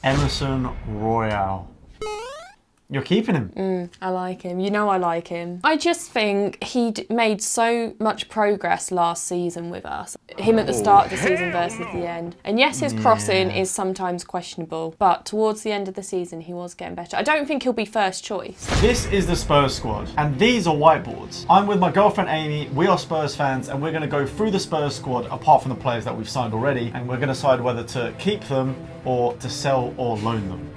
Emerson Royale. You're keeping him. I like him. You know I like him. I just think he made so much progress last season with us. Him at the start of the season versus the end. And yes, his crossing is sometimes questionable, but towards the end of the season, he was getting better. I don't think he'll be first choice. This is the Spurs squad, and these are whiteboards. I'm with my girlfriend Amy. We are Spurs fans, and we're going to go through the Spurs squad, apart from the players that we've signed already, and we're going to decide whether to keep them or to sell or loan them.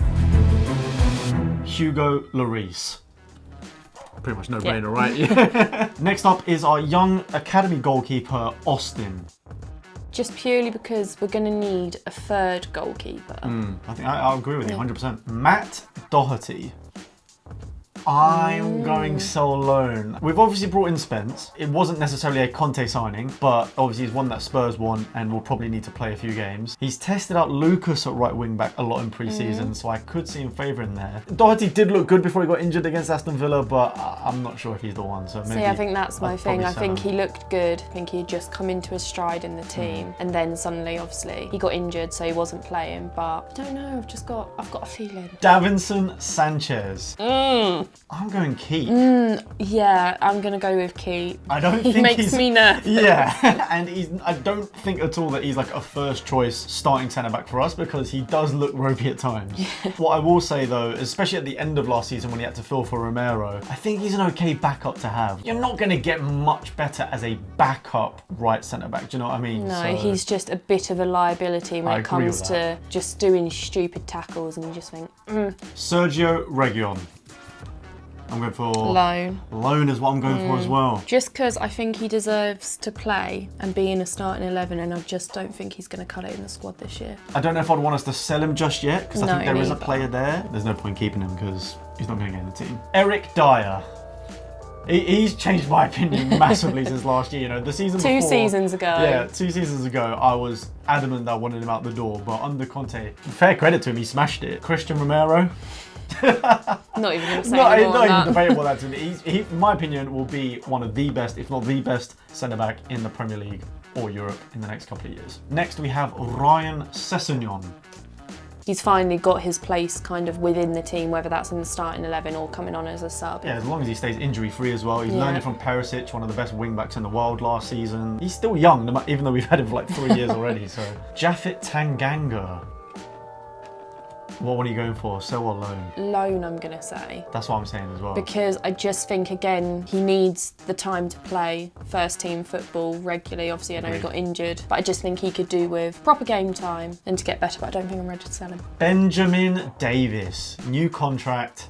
Hugo Lloris. Pretty much no-brainer, right? Next up is our young academy goalkeeper, Austin. Just purely because we're going to need a third goalkeeper. I think I'll agree with you 100%. Matt Doherty. I'm going sell loan. We've obviously brought in Spence. It wasn't necessarily a Conte signing, but obviously he's one that Spurs won and will probably need to play a few games. He's tested out Lucas at right wing back a lot in pre-season, so I could see him favouring there. Doherty did look good before he got injured against Aston Villa, but I'm not sure if he's the one. So maybe. See, I think that's my thing. I think him. he looked good. I think he had just come into his stride in the team, and then suddenly, obviously, he got injured, so he wasn't playing. But I don't know. I've got a feeling. Davinson Sanchez. I'm going keep. Yeah, I'm gonna go with keep. I don't think he makes me nervous. Yeah, and I don't think at all that he's like a first choice starting centre back for us because he does look ropey at times. What I will say though, especially at the end of last season when he had to fill for Romero, I think he's an okay backup to have. You're not going to get much better as a backup right centre back. Do you know what I mean? No, he's just a bit of a liability when it comes to just doing stupid tackles, and you just think. Sergio Reguilon. I'm going for loan. Loan is what I'm going for as well. Just because I think he deserves to play and be in a starting 11, and I just don't think he's going to cut it in the squad this year. I don't know if I'd want us to sell him just yet, because I think there is a player there. There's no point keeping him because he's not going to get in the team. Eric Dyer. He's changed my opinion massively since last year. You know, the season before. 2 seasons ago. Yeah, 2 seasons ago, I was adamant that I wanted him out the door, but under Conte, fair credit to him, he smashed it. Christian Romero. Not even going to say not anymore even debatable that to me. He, in my opinion, will be one of the best, if not the best, centre-back in the Premier League or Europe in the next couple of years. Next, we have Ryan Sessegnon. He's finally got his place kind of within the team, whether that's in the starting 11 or coming on as a sub. Yeah, as long as he stays injury-free as well. He's learning from Perisic, one of the best wing-backs in the world last season. He's still young, even though we've had him for like 3 years already. So Japhet Tanganga. What one are you going for? Sell or loan? Loan, I'm going to say. That's what I'm saying as well. Because I just think, again, he needs the time to play first team football regularly. Obviously, I know he got injured, but I just think he could do with proper game time and to get better, but I don't think I'm ready to sell him. Benjamin Davis, new contract.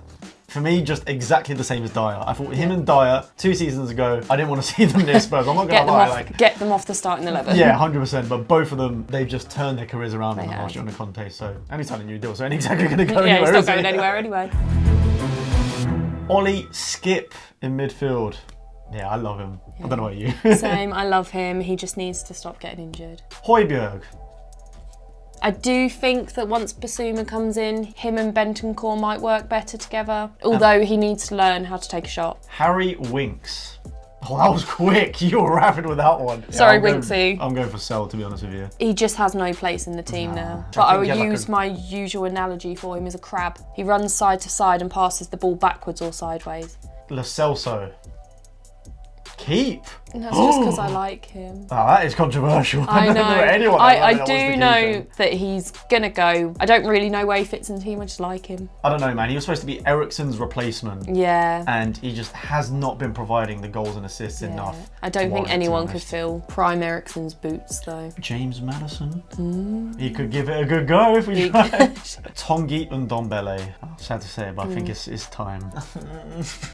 For me, just exactly the same as Dyer. I thought him and Dyer, 2 seasons ago, I didn't want to see them near Spurs. I'm not going to lie. Get them off the starting 11. Yeah, 100%. But both of them, they've just turned their careers around in the last year under Conte. So, and he's signed a new deal, so ain't exactly going to go anywhere. Yeah, he's not going anywhere anyway. Ollie Skip in midfield. Yeah, I love him. Yeah. I don't know about you. Same, I love him. He just needs to stop getting injured. Højbjerg. I do think that once Basuma comes in, him and Bentancur might work better together, although he needs to learn how to take a shot. Harry Winks. Oh, that was quick. You were rapid with that one. Sorry, Winksy. I'm going for sell, to be honest with you. He just has no place in the team now. But I would use my usual analogy for him as a crab. He runs side to side and passes the ball backwards or sideways. Lo Celso. Keep. And that's just because I like him. Oh, that is controversial. I know. Anyone I do know that he's going to go. I don't really know where he fits in the team. I just like him. I don't know, man. He was supposed to be Eriksen's replacement. Yeah. And he just has not been providing the goals and assists enough. I don't think anyone could fill prime Eriksen's boots, though. James Maddison. He could give it a good go if we tried. Tongi Ndombele. Sad to say, but I think it's time.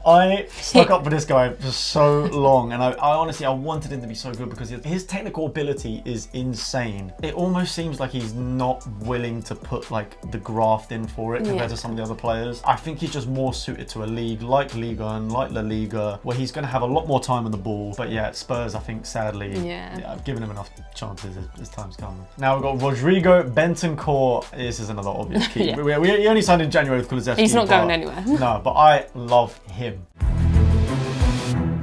I stuck up for this guy for so long, and I honestly wanted him to be so good because his technical ability is insane. It almost seems like he's not willing to put like the graft in for it compared to some of the other players. I think he's just more suited to a league like Liga and like La Liga, where he's going to have a lot more time on the ball. But yeah, at Spurs, I think sadly, I've given him enough chances as time's come. Now we've got Rodrigo Bentancur. This is another obvious key. We only signed in January with Kulusevski. He's not going anywhere. No, but I love him.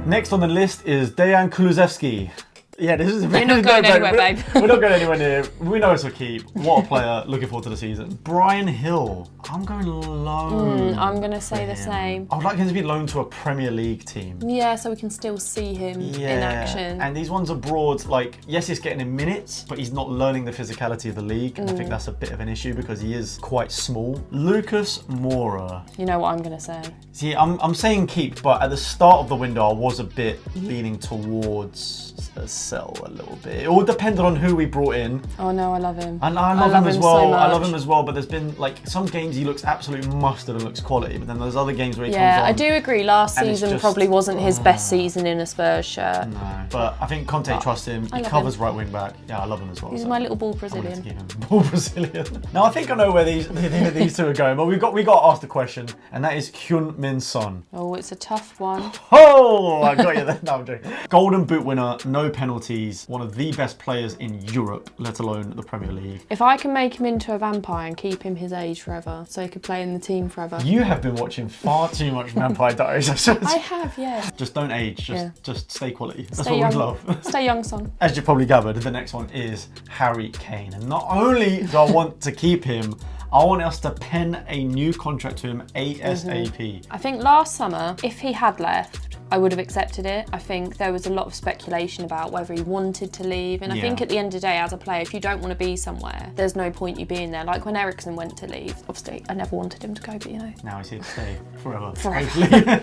Next on the list is Dejan Kulusevski. Yeah, this is We're not going anywhere, babe. We're not going anywhere near. We know it's a keep. What a player. Looking forward to the season. Brian Hill. I'm going loan. I'm going to say the same. I would like him to be loaned to a Premier League team. Yeah, so we can still see him in action. And these ones abroad, like, yes, he's getting in minutes, but he's not learning the physicality of the league. And I think that's a bit of an issue because he is quite small. Lucas Moura. You know what I'm going to say. See, I'm saying keep, but at the start of the window, I was a bit leaning towards a sell a little bit. It all depended on who we brought in. Oh no, I love him. And I love him as well. So much. I love him as well, but there's been like some games he looks absolute mustard and looks quality, but then there's other games where he comes on. Yeah, I do agree. Last season just, probably wasn't his best season in a Spurs shirt. No, but I think Conte trusts him. He covers right wing back. Yeah, I love him as well. He's my little ball Brazilian. Ball Brazilian. Now I think I know where these two are going, but we got to ask the question, and that is Hyun Min Son. Oh, it's a tough one. Oh, I got you there. No, I'm joking. Golden Boot winner, no penalties, one of the best players in Europe, let alone the Premier League. If I can make him into a vampire and keep him his age forever, so he could play in the team forever. You have been watching far too much Vampire Diaries. I have, yeah. Just don't age. Just stay quality. That's stay what young. we love. Stay young, son. As you probably gathered, the next one is Harry Kane. And not only do I want to keep him, I want us to pen a new contract to him ASAP. I think last summer, if he had left, I would have accepted it. I think there was a lot of speculation about whether he wanted to leave. And I think at the end of the day, as a player, if you don't want to be somewhere, there's no point you being there. Like when Eriksen went to leave, obviously I never wanted him to go, but you know. Now he's here to stay forever. Forever.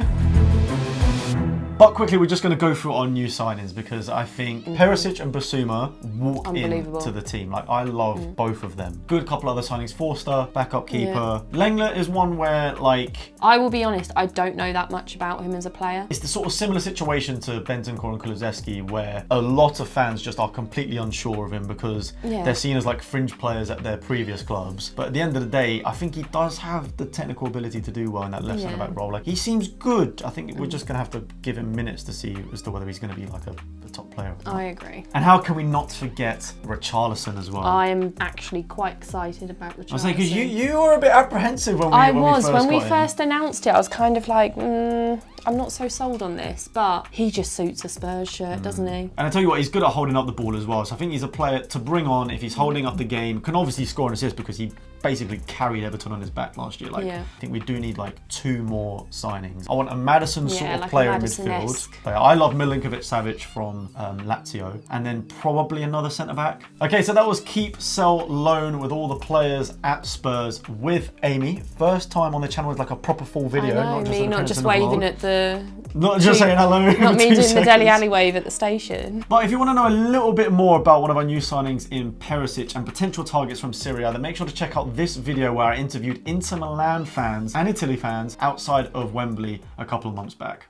But quickly, we're just going to go through our new signings because I think Perisic and Basuma walk into the team. Like, I love both of them. Good couple other signings. Forster, backup keeper. Lenglet is one where, like... I will be honest, I don't know that much about him as a player. It's the sort of similar situation to Bentancur and Kulusevski where a lot of fans just are completely unsure of him because they're seen as like fringe players at their previous clubs. But at the end of the day, I think he does have the technical ability to do well in that left centre-back role. Like, he seems good. I think we're just going to have to give him minutes to see as to whether he's going to be like a top player. I agree. And how can we not forget Richarlison as well? I am actually quite excited about Richarlison. I was saying, because you were a bit apprehensive when we first announced it. I was kind of like, I'm not so sold on this, but he just suits a Spurs shirt, doesn't he? And I tell you what, he's good at holding up the ball as well. So I think he's a player to bring on if he's holding up the game. Can obviously score an assist because he basically carried Everton on his back last year. Like, I think we do need like 2 more signings. I want a Madison sort of player in midfield. I love Milinkovic-Savic from Lazio, and then probably another centre-back. Okay, so that was keep, sell, loan with all the players at Spurs with Amy. First time on the channel with like a proper full video. I know, not just waving at the... Not just saying hello. Not me doing the Deli Alley wave at the station. But if you want to know a little bit more about one of our new signings in Perisic and potential targets from Syria, then make sure to check out this video where I interviewed Inter Milan fans and Italy fans outside of Wembley a couple of months back.